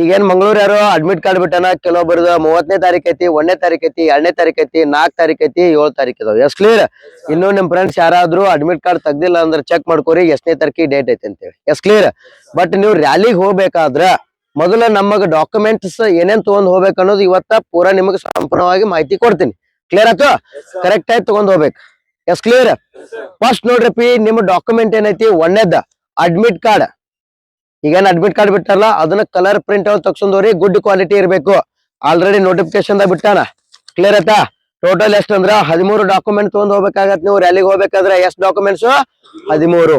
ಈಗೇನ್ ಮಂಗಳೂರು ಯಾರು admit card ಬಿಟ್ಟಾನ ಕೆಲವೊಬ್ಬರದ 30ನೇ ತಾರೀಕು ಐತಿ 1ನೇ ತಾರೀಕು ಐತಿ 2ನೇ ತಾರೀಕು ಐತಿ 4 ತಾರೀಕು ಐತಿ 7 ತಾರೀಕು ಇದಾವ ಎಸ್ ಕ್ಲಿಯರ್ ಇನ್ನು ನಿಮ್ ಫ್ರೆಂಡ್ಸ್ ಯಾರಾದ್ರೂ ಅಡ್ಮಿಟ್ ಕಾರ್ಡ್ ತೆಗ್ದಿಲ್ಲ ಅಂದ್ರೆ ಚೆಕ್ ಮಾಡ್ಕೋರಿ ಎಷ್ಟನೇ ತಾರೀಕಿಗೆ ಡೇಟ್ ಐತಿ ಅಂತ ಹೇಳಿ ಎಸ್ ಕ್ಲಿಯರ್ ಬಟ್ ನೀವು ರ್ಯಾಲಿಗೆ ಹೋಗ್ಬೇಕಾದ್ರ ಮೊದಲ ನಮಗ ಡಾಕ್ಯುಮೆಂಟ್ಸ್ ಏನೇನ್ ತಗೊಂಡ್ ಹೋಗ್ಬೇಕು ಅನ್ನೋದು ಇವತ್ತ ಪೂರಾ ನಿಮಗೆ ಸಂಪೂರ್ಣವಾಗಿ ಮಾಹಿತಿ ಕೊಡ್ತೀನಿ ಕ್ಲಿಯರ್ ಆಯ್ತು ಕರೆಕ್ಟ್ ಆಗಿ ತಗೊಂಡ್ ಹೋಗ್ಬೇಕು ಎಸ್ ಕ್ಲಿಯರ್ ಫಸ್ಟ್ ನೋಡ್ರಿ ನಿಮ್ಮ ಡಾಕ್ಯುಮೆಂಟ್ ಏನೈತಿ 1ನೇದ ಅಡ್ಮಿಟ್ ಕಾರ್ಡ್ ಈಗೇನ್ ಅಡ್ಮಿಟ್ ಕಾರ್ಡ್ ಬಿಟ್ಟಾರಲ್ಲ ಅದನ್ನ ಕಲರ್ ಪ್ರಿಂಟ್ ಔಟ್ ತಗ್ಸೊಂದವ್ರಿ ಗುಡ್ ಕ್ವಾಲಿಟಿ ಇರಬೇಕು ಆಲ್ರೆಡಿ ನೋಟಿಫಿಕೇಶನ್ ದಾಗ ಬಿಟ್ಟಾನ ಕ್ಲಿಯರ್ ಆಯ್ತಾ ಟೋಟಲ್ ಎಷ್ಟ್ ಅಂದ್ರ 13 ಡಾಕ್ಯುಮೆಂಟ್ ತಗೊಂಡ್ ಹೋಗ್ಬೇಕಾಗತ್ ನೀವು ರ್ಯಾಲಿಗೆ ಹೋಗ್ಬೇಕಾದ್ರೆ ಎಷ್ಟ್ ಡಾಕ್ಯುಮೆಂಟ್ಸ್ 13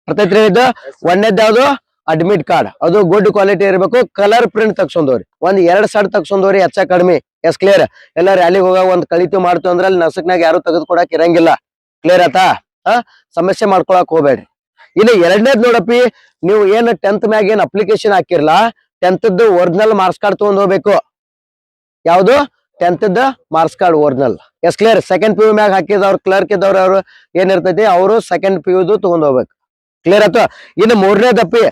ಅರ್ಥ ಐತ್ರಿ ಇದು 1ನೇದ್ ಯಾವ್ದು ಅಡ್ಮಿಟ್ ಕಾರ್ಡ್ ಅದು ಗುಡ್ ಕ್ವಾಲಿಟಿ ಇರಬೇಕು ಕಲರ್ ಪ್ರಿಂಟ್ ತಗ್ಸೊಂದವ್ರಿ ಒಂದ್ 2 ಸಡ್ ತಗ್ಸೊಂದವ್ರಿ ಹೆಚ್ಚ ಕಡಿಮೆ ಎಸ್ ಕ್ಲಿಯರ್ ಎಲ್ಲ ರ್ಯಾಲಿಗೆ ಹೋಗ ಒಂದ್ ಕಳಿತು ಮಾಡ್ತು ಅಂದ್ರ ಅಲ್ಲಿ ನಸಕ್ನಾಗ ಯಾರು ತೆಗೆದುಕೊಡಕ್ ಇರಂಗಿಲ್ಲ ಕ್ಲಿಯರ್ ಆತಾ ಸಮಸ್ಯೆ ಮಾಡ್ಕೊಳಕ್ ಹೋಗ್ಬೇಡ್ರಿ ಇನ್ನು 2ನೇದ್ ನೋಡಪ್ಪಿ ನೀವು ಏನ್ 10th ಮ್ಯಾಗ ಏನ್ ಅಪ್ಲಿಕೇಶನ್ ಹಾಕಿರ್ಲಾ 10th ಒರಿಜಿನಲ್ ಮಾರ್ಕ್ಸ್ ಕಾರ್ಡ್ ತಗೊಂಡ್ ಹೋಗ್ಬೇಕು ಯಾವ್ದು 10th marks card original yes clear second PU ಮ್ಯಾಗ ಹಾಕಿದವ್ರು ಕ್ಲರ್ಕ್ ಇದ್ದವ್ರು ಅವ್ರು ಏನಿರ್ತೈತಿ ಅವರು ಸೆಕೆಂಡ್ PU ತಗೊಂಡ್ ಹೋಗ್ಬೇಕು ಕ್ಲಿಯರ್ ಆಯ್ತು ಇನ್ನು 3ನೇದಪ್ಪಿ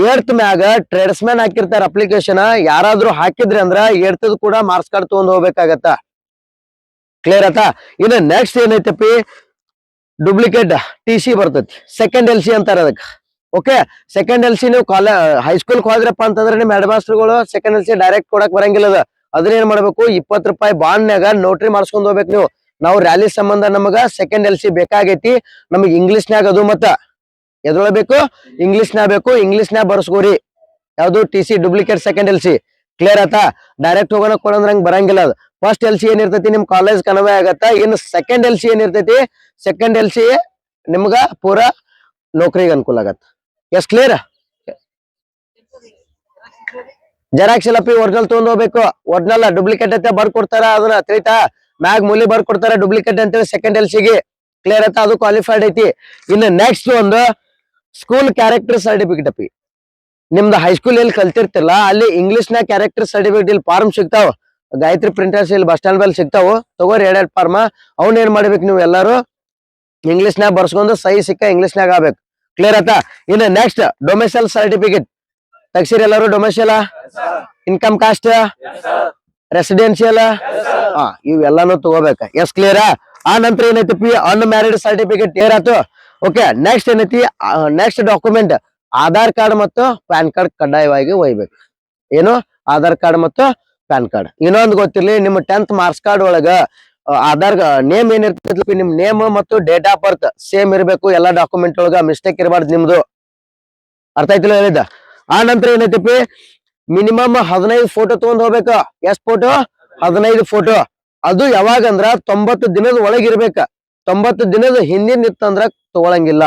8th ಮ್ಯಾಗ ಟ್ರೇಡ್ಸ್ ಮ್ಯಾನ್ ಹಾಕಿರ್ತಾರ ಅಪ್ಲಿಕೇಶನ್ ಯಾರಾದ್ರೂ ಹಾಕಿದ್ರಿ ಅಂದ್ರ 8th ಕೂಡ ಮಾರ್ಕ್ಸ್ ಕಾರ್ಡ್ ತಗೊಂಡ್ ಹೋಗ್ಬೇಕಾಗತ್ತ ಕ್ಲಿಯರ್ ಆಯ್ತಾ ಇನ್ನು ನೆಕ್ಸ್ಟ್ ಏನೈತಪ್ಪಿ ಡೂಪ್ಲಿಕೇಟ್ TC ಬರ್ತೈತಿ ಸೆಕೆಂಡ್ LC ಅಂತಾರ ಅದಕ್ಕೆ ಓಕೆ ಸೆಕೆಂಡ್ LC ನೀವು ಹೈಸ್ಕೂಲ್ ಹೋದ್ರಪ್ಪ ಅಂತಂದ್ರೆ ನಿಮ್ ಹೆಡ್ ಮಾಸ್ಟರ್ಗಳು ಸೆಕೆಂಡ್ LC ಡೈರೆಕ್ಟ್ ಕೊಡಕ್ ಬರಂಗಿಲ್ಲ ಅದನ್ನ ಏನ್ ಮಾಡ್ಬೇಕು 20 ರೂಪಾಯಿ ಬಾಂಡ್ನ್ಯಾಗ ನೋಟ್ರಿ ಮಾಡ್ಸ್ಕೊಂಡ್ ಹೋಗ್ಬೇಕು ನೀವು ನಾವು ರ್ಯಾಲಿ ಸಂಬಂಧ ನಮಗ ಸೆಕೆಂಡ್ LC ಬೇಕಾಗೈತಿ ನಮಗ್ ಇಂಗ್ಲಿಷ್ನ್ಯಾಗ ಅದು ಮತ್ತ ಎದ್ರೊಳಬೇಕು ಇಂಗ್ಲಿಷ್ನ್ಯಾಗ ಬೇಕು ಇಂಗ್ಲಿಷ್ನ್ಯಾಗ ಬರ್ಸ್ಕೋರಿ ಯಾವ್ದು TC duplicate second LC clear ಆತಾ ಡೈರೆಕ್ಟ್ ಹೋಗೋಣ ಕೊಡಂದ್ರಂಗ್ ಬರಂಗಿಲ್ಲ ಅದು ಫಸ್ಟ್ LC ಏನಿರ್ತೈತಿ ನಿಮ್ ಕಾಲೇಜ್ ಕನ್ವೆ ಆಗತ್ತ ಇನ್ನು ಸೆಕೆಂಡ್ LC ಏನಿರ್ತೈತಿ ಸೆಕೆಂಡ್ LC ನಿಮ್ಗ ಪೂರಾ ನೌಕರಿಗೆ ಅನುಕೂಲ ಆಗತ್ತ ಎಸ್ ಕ್ಲಿಯರ್ ಜೆರಾಕ್ಸ್ ಇಲ್ಲಪ್ಪಿ ಒರಿಜಿನಲ್ ತಗೊಂಡ್ ಹೋಗ್ಬೇಕು ಒರಿಜಿನಲ್ ಡೂಪ್ಲಿಕೇಟ್ ಅಂತ ಬರ್ಕೊಡ್ತಾರ ಅದನ್ನ ತಿಳಿತಾ ಮ್ಯಾಗ್ ಮೂಲಿ ಬರ್ಕೊಡ್ತಾರ ಡೂಪ್ಲಿಕೇಟ್ ಅಂತೇಳಿ ಸೆಕೆಂಡ್ LC ಗೆ ಕ್ಲಿಯರ್ ಆಯ್ತಾ ಅದು ಕ್ವಾಲಿಫೈಡ್ ಐತಿ ಇನ್ನು ನೆಕ್ಸ್ಟ್ ಒಂದು ಸ್ಕೂಲ್ ಕ್ಯಾರೆಕ್ಟರ್ ಸರ್ಟಿಫಿಕೇಟ್ ಅಪ್ಪಿ ನಿಮ್ದು ಹೈಸ್ಕೂಲ್ ಎಲ್ಲಿ ಕಲ್ತಿರ್ತಿಲ್ಲ ಅಲ್ಲಿ ಇಂಗ್ಲಿಷ್ನ್ಯಾಗ ಕ್ಯಾರೆಕ್ಟರ್ ಸರ್ಟಿಫಿಕೇಟ್ ಇಲ್ಲಿ ಫಾರ್ಮ್ ಸಿಗ್ತಾವ ಗಾಯತ್ರಿ ಪ್ರಿಂಟರ್ಸ್ ಇಲ್ಲಿ ಬಸ್ ಸ್ಟ್ಯಾಂಡ್ ಬಲ್ಲಿ ಸಿಗ್ತಾವು ತಗೋರಿ 2 ಫಾರ್ಮ ಅವ್ನ ಏನ್ ಮಾಡ್ಬೇಕು ನೀವು ಎಲ್ಲಾರು ಇಂಗ್ಲಿಷ್ನ್ಯಾಗ ಬರ್ಸ್ಕೊಂಡು ಸಹಿ ಸಿಕ್ಕ ಇಂಗ್ಲಿಷ್ನ್ಯಾಗ ಆಗ್ಬೇಕು ಕ್ಲಿಯರ್ ಆಯ್ತಾ ಇನ್ನು ನೆಕ್ಸ್ಟ್ ಡೊಮೆಸೈಲ್ ಸರ್ಟಿಫಿಕೇಟ್ ತೆಗ್ಸಿರಿ ಎಲ್ಲಾರು ಡೊಮೆಸೈಲ್ ಇನ್ಕಮ್ ಕಾಸ್ಟ್ ರೆಸಿಡೆನ್ಶಿಯಲ್ ಇವೆಲ್ಲಾನು ತಗೋಬೇಕ ಎಸ್ ಕ್ಲಿಯರ್ ಆ ನಂತರ ಏನೈತಿ ಅನ್ಮ್ಯಾರಿಡ್ ಸರ್ಟಿಫಿಕೇಟ್ ಕ್ಲಿಯರ್ ಆಯ್ತು ಓಕೆ ನೆಕ್ಸ್ಟ್ ಏನೈತಿ ನೆಕ್ಸ್ಟ್ ಡಾಕ್ಯುಮೆಂಟ್ ಆಧಾರ್ ಕಾರ್ಡ್ ಮತ್ತು ಪ್ಯಾನ್ ಕಾರ್ಡ್ ಕಡ್ಡಾಯವಾಗಿ ಒಯ್ಬೇಕು ಏನು ಆಧಾರ್ ಕಾರ್ಡ್ ಮತ್ತು ಪ್ಯಾನ್ ಕಾರ್ಡ್ ಇನ್ನೊಂದು ಗೊತ್ತಿರ್ಲಿ ನಿಮ್ಮ 10th ಮಾರ್ಕ್ಸ್ ಕಾರ್ಡ್ ಒಳಗ ಆಧಾರ್ ನೇಮ್ ಏನಿರ್ತೈತಿ ನಿಮ್ ನೇಮ್ ಮತ್ತು ಡೇಟ್ ಆಫ್ ಬರ್ತ್ ಸೇಮ್ ಇರಬೇಕು ಎಲ್ಲಾ ಡಾಕ್ಯುಮೆಂಟ್ ಒಳಗ ಮಿಸ್ಟೇಕ್ ಇರಬಾರ್ದು ನಿಮ್ದು ಅರ್ಥ ಆಯ್ತಿಲ್ಲ ಹೇಳಿದ ಆ ನಂತರ ಏನೈತಿ ಮಿನಿಮಮ್ 15 ಫೋಟೋ ತಗೊಂಡ್ ಹೋಗ್ಬೇಕ ಎಷ್ಟ್ ಫೋಟೋ 15 ಫೋಟೋ ಅದು ಯಾವಾಗಂದ್ರ 90 ದಿನದ ಒಳಗಿರ್ಬೇಕ 90 ದಿನದ ಹಿಂದಿನ ಇತ್ತಂದ್ರ ತಗೊಳಂಗಿಲ್ಲ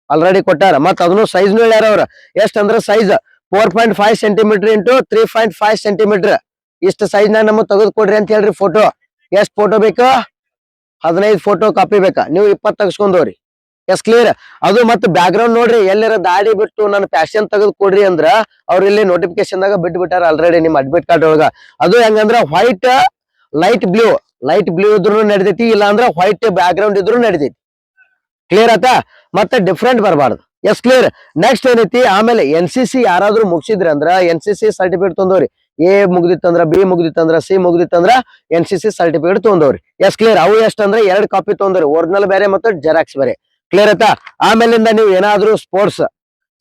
ಆಲ್ರೆಡಿ ಕೊಟ್ಟಾರ ಮತ್ ಅದನ್ನು ಸೈಜ್ ಹೇಳ್ಯಾರ ಅವ್ರ ಎಷ್ಟ್ ಅಂದ್ರ ಸೈಜ್ 4.5 ಸೆಂಟಿಮೀಟರ್ ಇಂಟು 3.5 ಸೆಂಟಿಮೀಟರ್ ಇಷ್ಟ ಸೈಜ್ ನಾಗ ನಮಗ್ ತೆಗೆದು ಕೊಡ್ರಿ ಅಂತ ಹೇಳ್ರಿ ಫೋಟೋ ಎಷ್ಟ್ ಫೋಟೋ ಬೇಕು 15 ಫೋಟೋ ಕಾಪಿ ಬೇಕಾ ನೀವು 20 ತಗಸ್ಕೊಂಡವ್ರಿ ಎಸ್ ಕ್ಲಿಯರ್ ಅದು ಮತ್ತೆ ಬ್ಯಾಕ್ ಗ್ರೌಂಡ್ ನೋಡ್ರಿ ಎಲ್ಲರ ದಾಡಿ ಬಿಟ್ಟು ನನ್ನ ಫ್ಯಾಷನ್ ತೆಗೆದು ಕೊಡ್ರಿ ಅಂದ್ರ ಅವ್ರ ಇಲ್ಲಿ ನೋಟಿಫಿಕೇಶನ್ ದಾಗ ಬಿಟ್ಟು ಬಿಟ್ಟಾರ ಆಲ್ರೆಡಿ ನಿಮ್ ಅಡ್ಮಿಟ್ ಕಾರ್ಡ್ ಒಳಗ ಅದು ಹೆಂಗಂದ್ರ ವೈಟ್ ಲೈಟ್ ಬ್ಲೂ ಇದ್ರು ನಡಿತೈತಿ ಇಲ್ಲ ಅಂದ್ರ ವೈಟ್ ಬ್ಯಾಕ್ ಗ್ರೌಂಡ್ ಇದ್ರು ನಡಿತೈತಿ ಕ್ಲಿಯರ್ ಆತಾ ಮತ್ತೆ ಡಿಫ್ರೆಂಟ್ ಬರಬಾರ್ದು ಎಸ್ ಕ್ಲಿಯರ್ ನೆಕ್ಸ್ಟ್ ಏನೈತಿ ಆಮೇಲೆ NCC ಯಾರಾದ್ರೂ ಮುಗಿಸಿದ್ರಿ ಅಂದ್ರ NCC ಸರ್ಟಿಫಿಕೇಟ್ ತೊಂದವ್ರಿ A ಮುಗ್ದಿತ್ತಂದ್ರ B ಮುಗ್ದಿತ್ತಂದ್ರ C ಮುಗ್ದಿತ್ತಂದ್ರ NCC ಸರ್ಟಿಫಿಕೇಟ್ ತೊಂದವ್ರಿ ಎಸ್ ಕ್ಲಿಯರ್ ಅವು ಎಷ್ಟಂದ್ರ 2 ಕಾಪಿ ತೊಂದವ್ರಿ ಒರಿಜಿನಲ್ ಬೇರೆ ಮತ್ತು ಜೆರಾಕ್ಸ್ ಬೇರೆ ಕ್ಲಿಯರ್ ಆಯ್ತಾ ಆಮೇಲಿಂದ ನೀವು ಏನಾದ್ರೂ ಸ್ಪೋರ್ಟ್ಸ್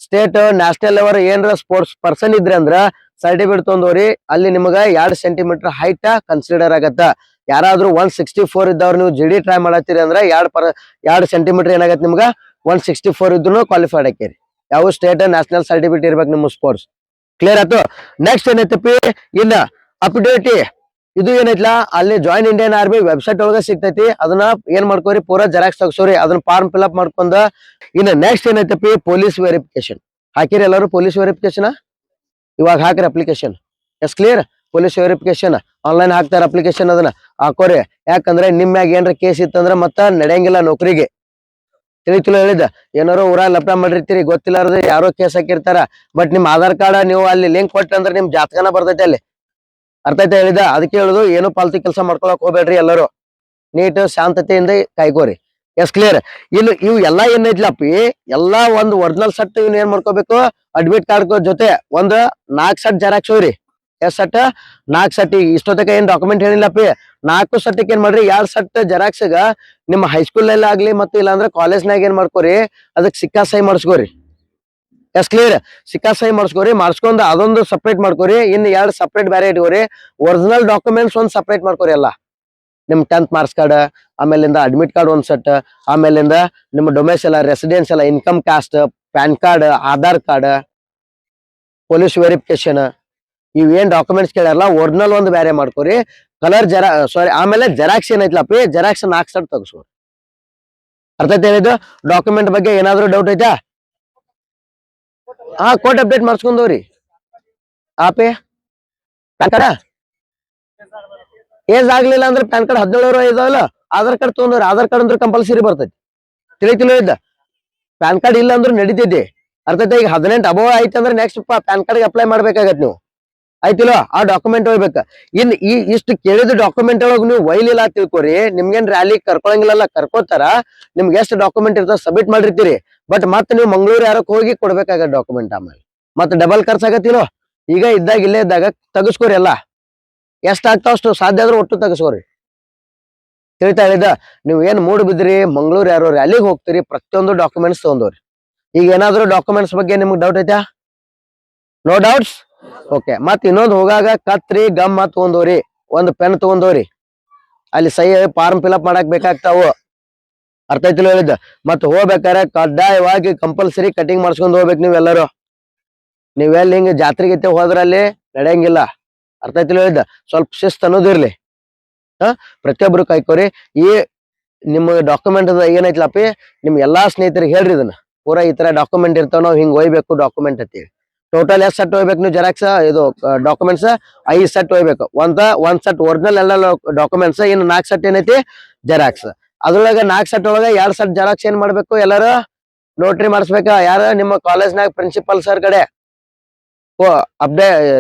ಸ್ಟೇಟ್ ನ್ಯಾಷನಲ್ ಲೆವೆಲ್ ಏನಾರ ಸ್ಪೋರ್ಟ್ಸ್ ಪರ್ಸನ್ ಇದ್ರಿ ಅಂದ್ರ ಸರ್ಟಿಫಿಕೇಟ್ ತೊಂದವ್ರಿ ಅಲ್ಲಿ ನಿಮಗ 2 ಸೆಂಟಿಮೀಟರ್ ಹೈಟ್ ಕನ್ಸಿಡರ್ ಆಗತ್ತ ಯಾರಾದ್ರೂ 164 ಇದ್ದವ್ರು ನೀವು GD ಟ್ರೈ ಮಾಡತ್ತೀರಿ ಅಂದ್ರ 2 ಸೆಂಟಿಮೀಟರ್ ಏನಾಗತ್ತೆ ನಿಮ್ಗ 164 ಇದ್ರು ಕ್ವಾಲಿಫೈಡ್ ಆಕೇರಿ ಯಾವ ಸ್ಟೇಟ್ ನ್ಯಾಷನಲ್ ಸರ್ಟಿಫಿಕೇಟ್ ಇರ್ಬೇಕು ನಿಮ್ಮ ಸ್ಪೋರ್ಟ್ಸ್ ಕ್ಲಿಯರ್ ಆಯ್ತು ನೆಕ್ಸ್ಟ್ ಏನೈತಿ ಇನ್ನ ಅಪ್ಡೇಟ್ ಇದು ಏನೈತ್ಲಾ ಅಲ್ಲಿ ಜಾಯಿನ್ ಇಂಡಿಯನ್ ಆರ್ಮಿ ವೆಬ್ಸೈಟ್ ಒಳಗ ಸಿಗ್ತೈತಿ ಅದನ್ನ ಏನ್ ಮಾಡ್ಕೋರಿ ಪೂರಾ ಜೆರಾಕ್ಸ್ ತಗ್ಸೋರಿ ಅದನ್ನ ಫಾರ್ಮ್ ಫಿಲ್ಅಪ್ ಮಾಡ್ಕೊಂಡ ಇನ್ನ ನೆಕ್ಸ್ಟ್ ಏನೈತಿ ಪೊಲೀಸ್ ವೆರಿಫಿಕೇಶನ್ ಹಾಕಿರಿ ಎಲ್ಲರೂ ಪೊಲೀಸ್ ವೆರಿಫಿಕೇಶನ್ ಇವಾಗ ಹಾಕ್ರಿ application yes clear police verification online ಹಾಕ್ತಾರ ಅಪ್ಲಿಕೇಶನ್ ಅದನ್ನ ಹಾಕೋರಿ ಯಾಕಂದ್ರೆ ನಿಮ್ ಮ್ಯಾಗ ಏನ್ರ ಕೇಸ್ ಇತ್ತಂದ್ರ ಮತ್ತ ನಡೆಯಂಗಿಲ್ಲ ನೌಕರಿಗೆ ತಿಳಿತಿಲ್ಲ ಹೇಳಿದ ಏನಾರೋ ಊರಾಗ ಲಪ್ಟ ಮಾಡಿರ್ತೀರಿ ಗೊತ್ತಿಲ್ಲಾರ್ದು ಯಾರೋ ಕೇಸ್ ಹಾಕಿರ್ತಾರ ಬಟ್ ನಿಮ್ ಆಧಾರ್ ಕಾರ್ಡ್ ನೀವು ಅಲ್ಲಿ ಲಿಂಕ್ ಕೊಟ್ರಿ ಅಂದ್ರೆ ನಿಮ್ ಜಾತಕನ ಬರ್ತೈತಿ ಅಲ್ಲಿ ಅರ್ಥ ಆಯ್ತಾ ಹೇಳಿದ ಅದಕ್ಕೆ ಹೇಳುದು ಏನು ಪಾಲ್ತಿ ಕೆಲಸ ಮಾಡ್ಕೊಳಕ್ ಹೋಗ್ಬೇಡ್ರಿ ಎಲ್ಲರೂ ನೀಟ್ ಶಾಂತತೆಯಿಂದ ಕಾಯ್ಕೋರಿ ಎಸ್ ಕ್ಲಿಯರ್. ಇನ್ನು ಇವು ಎಲ್ಲಾ ಏನೈತ್ಲಪ್ಪಿ, ಎಲ್ಲಾ ಒಂದ್ ಒರಿಜಿನಲ್ ಸೆಟ್ ಇವ್ನ ಏನ್ ಮಾಡ್ಕೋಬೇಕು, ಅಡ್ಮಿಟ್ ಕಾರ್ಡ್ ಜೊತೆ ಒಂದ್ 4 ಸೆಟ್ ಜೆರಾಕ್ಸ್ ಹೋಗ್ರಿ. ಎಷ್ಟ್ ಸೆಟ್? 4 ಸೆಟ್. ಇಷ್ಟೊತ್ತಕ ಏನ್ ಡಾಕ್ಯುಮೆಂಟ್ ಹೇಳಿಲ್ಲಪ್ಪಿ, 4 ಸೆಟ್ಗೆ ಏನ್ ಮಾಡ್ರಿ, 2 ಸೆಟ್ ಜೆರಾಕ್ಸ್ಗ ನಿಮ್ಮ ಹೈಸ್ಕೂಲ್ ನಲ್ಲಿ ಆಗ್ಲಿ ಮತ್ತೆ ಇಲ್ಲಾಂದ್ರೆ ಕಾಲೇಜ್ನಾಗ ಏನ್ ಮಾಡ್ಕೋರಿ, ಅದಕ್ ಸಿಕ್ಕಾ ಸಹಿ ಮಾಡಿಸ್ಕೋರಿ. S clear. ಸಿಕ್ಕಾ ಸಹಿ ಮಾಡಿಸ್ಕೋರಿ. ಮಾಡಿಸ್ಕೊಂಡ್ ಅದೊಂದು ಸಪ್ರೇಟ್ ಮಾಡ್ಕೋರಿ. ಇನ್ 2 ಸಪ್ರೇಟ್ ಬೇರೆ ಇಟ್ಕೋರಿ. ಒರಿಜಿನಲ್ ಡಾಕ್ಯುಮೆಂಟ್ಸ್ ಒಂದ್ ಸಪ್ರೇಟ್ ಮಾಡ್ಕೋರಿ. ಎಲ್ಲ ನಿಮ್ 10th ಮಾರ್ಕ್ಸ್ ಕಾರ್ಡ್, ಆಮೇಲಿಂದ ಅಡ್ಮಿಟ್ ಕಾರ್ಡ್ ಒಂದ್ ಸೆಟ್, ಆಮೇಲಿಂದ ನಿಮ್ಮ domicile, residential, income caste, PAN card, Aadhaar card, police verification, ಇವೇನ್ ಡಾಕ್ಯುಮೆಂಟ್ಸ್ ಕೇಳಲ್ಲ ಒರಿಜಿನಲ್ ಒಂದ್ ಬೇರೆ ಮಾಡ್ಕೋರಿ. ಕಲರ್ ಸಾರಿ, ಆಮೇಲೆ ಜೆರಾಕ್ಸ್ ಏನೈತ್ಲಪ್ಪಿ, ಜೆರಾಕ್ಸ್ 4 ಸೆಟ್ ತಗಸ್ಕೋರಿ. ಅರ್ಥ ಐತೆ ಹೇಳಿದ್ದು? ಡಾಕ್ಯುಮೆಂಟ್ ಬಗ್ಗೆ ಏನಾದ್ರು ಡೌಟ್ ಐತಾ? ಹಾ, ಕೋರ್ಟ್ ಅಪ್ಡೇಟ್ ಮಾಡಿಸ್ಕೊಂಡವ್ರಿ. ಆಪೆ ಪ್ಯಾನ್ ಕಾರ್ಡ್ ಏಜ್ ಆಗ್ಲಿಲ್ಲ ಅಂದ್ರೆ ಪ್ಯಾನ್ ಕಾರ್ಡ್ 17 ಇದಾವಲ್ಲ, ಆಧಾರ್ ಕಾರ್ಡ್ ತಗೊಂಡ್ರಿ. ಆಧಾರ್ ಕಾರ್ಡ್ ಅಂದ್ರೆ ಕಂಪಲ್ಸರಿ ಬರ್ತೈತಿ. ತಿಳಿತಿಲ್ಲ ಇದ್ದ ಪ್ಯಾನ್ ಕಾರ್ಡ್ ಇಲ್ಲ ಅಂದ್ರೆ ನಡೀತೈತಿ. ಅರ್ಥೈತೆ? ಈಗ 18 ಅಬೋ ಐತಿ ಅಂದ್ರೆ ನೆಕ್ಸ್ಟ್ ಪ್ಯಾನ್ ಕಾರ್ಡ್ ಅಪ್ಲೈ ಮಾಡ್ಬೇಕಾಗತ್ ನೀವು. ಆಯ್ತಿಲ್ಲ? ಆ ಡಾಕ್ಯುಮೆಂಟ್ ಹೋಗ್ಬೇಕ. ಇನ್ ಇಷ್ಟು ಕೇಳಿದ ಡಾಕ್ಯುಮೆಂಟ್ ಒಳಗ್ ನೀವು ಒಯ್ಲಿಲ್ಲ ತಿಳ್ಕೊರಿ, ನಿಮ್ಗೇನ್ ರ್ಯಾಲಿ ಕರ್ಕೊಳಂಗಿಲ್ಲ, ಕರ್ಕೋತಾರ. ನಿಮ್ಗೆ ಎಷ್ಟು ಡಾಕ್ಯುಮೆಂಟ್ ಇರ್ತಾವ ಸಬ್ಮಿಟ್ ಮಾಡಿರ್ತೀರಿ. ಬಟ್ ಮತ್ತೆ ನೀವು ಮಂಗಳೂರು ಯಾರಕ್ ಹೋಗಿ ಕೊಡ್ಬೇಕಾಗತ್ ಡಾಕ್ಯುಮೆಂಟ್. ಆಮೇಲೆ ಮತ್ತೆ ಡಬಲ್ ಖರ್ಚಾಗತ್ತಿಲ್ಲೋ. ಈಗ ಇದ್ದಾಗ ಇಲ್ಲೇ ಇದ್ದಾಗ ತಗಸ್ಕೋರಿ. ಎಲ್ಲ ಎಷ್ಟ್ ಆಗ್ತಾವ ಅಷ್ಟು ಸಾಧ್ಯ ಆದ್ರೂ ಒಟ್ಟು ತಗಸ್ಕೋರಿ. ತಿಳಿತಾ ಹೇಳಿದ? ನೀವು ಏನ್ ಮೂಡ್ ಬಿದ್ರಿ, ಮಂಗಳೂರು ಯಾರು ರ್ಯಾಲಿಗೆ ಹೋಗ್ತೀರಿ, ಪ್ರತಿಯೊಂದು ಡಾಕ್ಯುಮೆಂಟ್ಸ್ ತಗೊಂಡವ್ರಿ. ಈಗ ಏನಾದ್ರು ಡಾಕ್ಯುಮೆಂಟ್ಸ್ ಬಗ್ಗೆ ನಿಮ್ಗೆ ಡೌಟ್ ಐತಾ? No doubts? ಓಕೆ. ಮತ್ ಇನ್ನೊಂದು ಹೋಗಾಗ ಕತ್ರಿ ಗಮ್ ತಗೊಂಡವ್ರಿ, ಒಂದ್ ಪೆನ್ ತಗೊಂಡವ್ರಿ. ಅಲ್ಲಿ ಸಹಿ ಫಾರ್ಮ್ ಫಿಲ್ಅಪ್ ಮಾಡಕ್ ಬೇಕಾಗ್ತಾವು. ಅರ್ಥ ಐತಿಲ್ಲ ಹೇಳಿದ್ದ? ಮತ್ ಹೋಗ್ಬೇಕಾರೆ ಕಡ್ಡಾಯವಾಗಿ ಕಂಪಲ್ಸರಿ ಕಟಿಂಗ್ ಮಾಡ್ಸ್ಕೊಂಡ್ ಹೋಗ್ಬೇಕು ನೀವೆಲ್ಲರೂ. ನೀವೆಲ್ಲಿ ಹಿಂಗ ಜಾತ್ರೆಗೈತೆ ಹೋದ್ರಲ್ಲಿ ನಡೆಯಂಗಿಲ್ಲ. ಅರ್ಥ ಐತಿಲ್ಲ ಹೇಳಿದ್ದ? ಸ್ವಲ್ಪ ಶಿಸ್ತು ಅನ್ನೋದಿರ್ಲಿ. ಪ್ರತಿಯೊಬ್ರು ಕಾಯ್ಕೋರಿ. ಈ ನಿಮ್ಮ ಡಾಕ್ಯುಮೆಂಟ್ ಏನೈತ್ಲಪ್ಪಿ, ನಿಮ್ ಎಲ್ಲಾ ಸ್ನೇಹಿತರಿಗೆ ಹೇಳ್ರಿ ಇದನ್ನ. ಪೂರಾ ಈ ತರ ಡಾಕ್ಯುಮೆಂಟ್ ಇರ್ತಾವ, ನಾವ್ ಹಿಂಗ್ ಒಯ್ಬೇಕು ಡಾಕ್ಯುಮೆಂಟ್ ಅಂತೀವಿ. ಟೋಟಲ್ ಎಷ್ಟ್ ಸೆಟ್ ಹೋಗ್ಬೇಕು ನೀವು ಜೆರಾಕ್ಸ್, ಇದು ಡಾಕ್ಯುಮೆಂಟ್ಸ್ 5 ಸೆಟ್ ಹೋಗ್ಬೇಕು. ಒಂದ್ ಸೆಟ್ ಒರಿಜಿನಲ್ ಎಲ್ಲ ಡಾಕ್ಯುಮೆಂಟ್ಸ್, ಇನ್ನು 4 ಸೆಟ್ ಏನೈತಿ ಜೆರಾಕ್ಸ್. ಅದ್ರೊಳಗ 4 ಸೆಟ್ ಒಳಗ 2 ಸೆಟ್ ಜೆರಾಕ್ಸ್ ಏನ್ ಮಾಡ್ಬೇಕು, ಎಲ್ಲಾರು ನೋಟ್ರಿ ಮಾಡಿಸ್ಬೇಕ. ಯಾರ ನಿಮ್ಮ ಕಾಲೇಜ್ನಾಗ ಪ್ರಿನ್ಸಿಪಲ್ ಸರ್ ಕಡೆ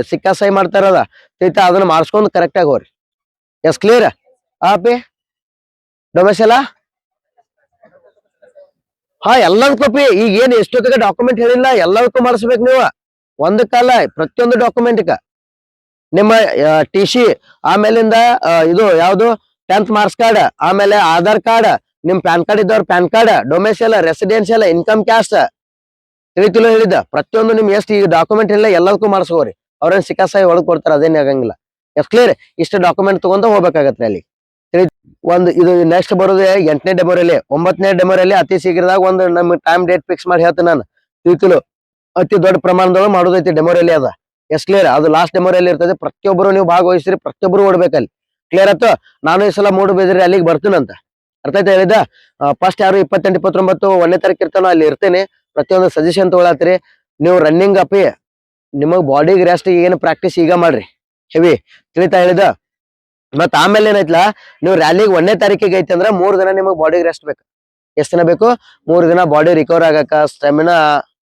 ಸಿಕ್ಕಾ ಸಹಿ ಮಾಡ್ತಾರಲ್ಲ, ಅದನ್ನ ಮಾಡಿಸ್ಕೊಂಡ್ ಕರೆಕ್ಟ್ ಆಗಿ ಹೋಗ್ರಿ. S clear? ಆಪಿ ಡೊಮೆಸೆಲ್ಲ ಹಾ ಎಲ್ಲದಕ್ಕೂ. ಈಗ ಏನ್ ಎಷ್ಟೊತ್ತಿಗೆ ಡಾಕ್ಯುಮೆಂಟ್ ಹೇಳಿಲ್ಲ, ಎಲ್ಲದಕ್ಕೂ ಮಾಡಿಸ್ಬೇಕು ನೀವು. ಒಂದಕ್ಕಲ್ಲ, ಪ್ರತಿಯೊಂದು ಡಾಕ್ಯುಮೆಂಟ್ ನಿಮ್ಮ TC, ಆಮೇಲಿಂದ ಇದು ಯಾವ್ದು 10th ಮಾರ್ಕ್ಸ್ ಕಾರ್ಡ್, ಆಮೇಲೆ ಆಧಾರ್ ಕಾರ್ಡ್, ನಿಮ್ ಪ್ಯಾನ್ ಕಾರ್ಡ್ ಇದ್ದವ್ರ PAN card, domicile, residential, income caste. ತಿಳಿತಿಲ್ಲ ಹೇಳಿದ್ದ? ಪ್ರತಿಯೊಂದು ನಿಮ್ ಎಷ್ಟು ಈ ಡಾಕ್ಯುಮೆಂಟ್ ಇಲ್ಲ ಎಲ್ಲದಕ್ಕೂ ಮಾಡಿಸ್ಕೋರಿ. ಅವ್ರೇನ್ ಸಿಕ್ಕಾ ಸಹಿ ಒಳಗ್ ಕೊಡ್ತಾರ, ಅದೇನ್ ಆಗಂಗಿಲ್ಲ. S clear? ಇಷ್ಟು ಡಾಕ್ಯುಮೆಂಟ್ ತಗೊಂಡ ಹೋಗ್ಬೇಕಾಗತ್ತೆ ಅಲ್ಲಿ. ಒಂದು ಇದು ನೆಕ್ಸ್ಟ್ ಬರೋದು 8ನೇ ಡೆಮೋರಲ್ಲಿ. 9ನೇ ಡೆಮೋರಲ್ಲಿ ಅತಿ ಶೀಘ್ರದಾಗ ಒಂದು ನಮ್ ಟೈಮ್ ಡೇಟ್ ಫಿಕ್ಸ್ ಮಾಡಿ ಹೇಳ್ತೀನಿ ನಾನು. ತಿಳಿತಿಲು ಅತಿ ದೊಡ್ಡ ಪ್ರಮಾಣದೊಳಗೆ ಮಾಡೋದೈತಿ ಡೆಮೋರಲ್ಲಿ ಅದ. Yes clear? ಅದು ಲಾಸ್ಟ್ ಡೆಮೋರಲ್ಲಿ ಇರ್ತದೆ. ಪ್ರತಿಯೊಬ್ಬರು ನೀವು ಭಾಗವಹಿಸ್ರಿ, ಪ್ರತಿಯೊಬ್ಬರು ಓಡ್ಬೇಕಲ್ಲಿ. ಕ್ಲಿಯರ್ ಆಯ್ತು? ನಾನು ಈ ಸಲ ಮೂಡುಬಿದಿರೆ ಅಲ್ಲಿಗೆ ಬರ್ತೀನಂತ. ಅರ್ಥ ಆಯ್ತಾ ಹೇಳಿದ? ಫಸ್ಟ್ ಯಾರು 28, 29 1ನೇ ತಾರೀಕು ಇರ್ತಾನೋ ಅಲ್ಲಿ ಇರ್ತೇನೆ. ಪ್ರತಿಯೊಂದು ಸಜೆಷನ್ ತಗೊಳತ್ರಿ. ನೀವು ರನ್ನಿಂಗ್ ಅಪ್ಪಿ, ನಿಮಗ್ ಬಾಡಿಗೆ ರೆಸ್ಟ್ ಏನು ಪ್ರಾಕ್ಟೀಸ್ ಈಗ ಮಾಡ್ರಿ ಹೆವಿ. ತಿಳಿತಾ ಹೇಳಿದ? ಮತ್ ಆಮೇಲೆ ಏನೈತ್ಲಾ, ನೀವು ರ್ಯಾಲಿಗೆ 1ನೇ ತಾರೀಕಿಗೆ ಐತಿ ಅಂದ್ರ 3 ದಿನ ನಿಮಗ್ ಬಾಡಿಗೆ ರೆಸ್ಟ್ ಬೇಕು. ಎಷ್ಟ್ ದಿನ ಬೇಕು? 3 ದಿನ ಬಾಡಿ ರಿಕವರ್ ಆಗಕ್ಕ, ಸ್ಟೆಮಿನಾ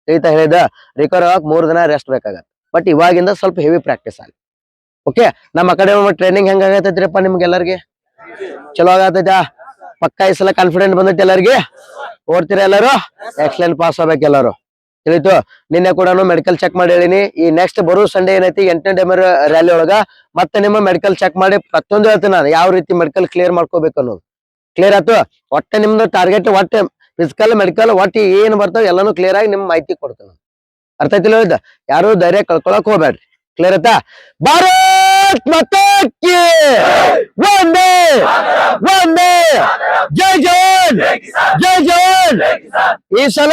ತಿಳಿತಾ ಹೇಳಿದ ರಿಕವರ್ ಆಗಕ್ 3 ದಿನ ರೆಸ್ಟ್ ಬೇಕಾಗತ್ತೆ. ಬಟ್ ಇವಾಗಿಂದ ಸ್ವಲ್ಪ ಹೆವಿ ಪ್ರಾಕ್ಟೀಸ್ ಆಗಲಿ. ಓಕೆ. ನಮ್ಮ ಕಡೆ ಟ್ರೈನಿಂಗ್ ಹೆಂಗ ಆಗತೈತ್ರಿಪ್ಪ ನಿಮ್ಗೆಲ್ಲರಿಗೆ? ಚಲೋ ಆಗತೈತಾ? ಪಕ್ಕ ಈ ಸಲ ಕಾನ್ಫಿಡೆಂಟ್ ಬಂದೈತಿ ಎಲ್ಲರಿಗೆ? ಓಡ್ತೀರಾ ಎಲ್ಲರೂ? ಎಕ್ಸಲೆಂಟ್ ಪಾಸ್ ಆಗ್ಬೇಕು ಎಲ್ಲರೂ. ತಿಳಿತು? ನಿನ್ನೆ ಕೂಡ ಮೆಡಿಕಲ್ ಚೆಕ್ ಮಾಡಿ ಹೇಳಿನಿ. ಈ ನೆಕ್ಸ್ಟ್ ಬರೋ ಸಂಡೇ ಏನೈತಿ 8ನೇ ಡೆಮೋ ರ್ಯಾಲಿ ಒಳಗ ಮತ್ತೆ ನಿಮ್ಮ ಮೆಡಿಕಲ್ ಚೆಕ್ ಮಾಡಿ ಪ್ರತಿಯೊಂದು ಹೇಳ್ತೀನಿ ನಾನು, ಯಾವ ರೀತಿ ಮೆಡಿಕಲ್ ಕ್ಲಿಯರ್ ಮಾಡ್ಕೋಬೇಕು ಅನ್ನೋದು. ಕ್ಲಿಯರ್ ಆಯ್ತು? ಒಟ್ಟೆ ನಿಮ್ದು ಟಾರ್ಗೆಟ್ ಒಟ್ಟೆ ಫಿಸಿಕಲ್ ಮೆಡಿಕಲ್ ಒಟ್ಟು ಏನ್ ಬರ್ತಾವ ಎಲ್ಲಾನು ಕ್ಲಿಯರ್ ಆಗಿ ನಿಮ್ ಮಾಹಿತಿ ಕೊಡ್ತೇನೆ. ಅರ್ಥ ಐತಿಲ್ಲ ಹೇಳಿದ್ದ? ಯಾರು ಧೈರ್ಯ ಕಳ್ಕೊಳಕ್ ಹೋಗ್ಬೇಡ್ರಿ. ಕ್ಲಿಯರ್ ಆಯ್ತಾ? ಭಾರತ್ ಮಾತಾ ಕಿ ವಂದೇ ವಂದೇ, ಜೈ ಜವಾನ್ ಜೈ ಜವಾನ್. ಈ ಸಲ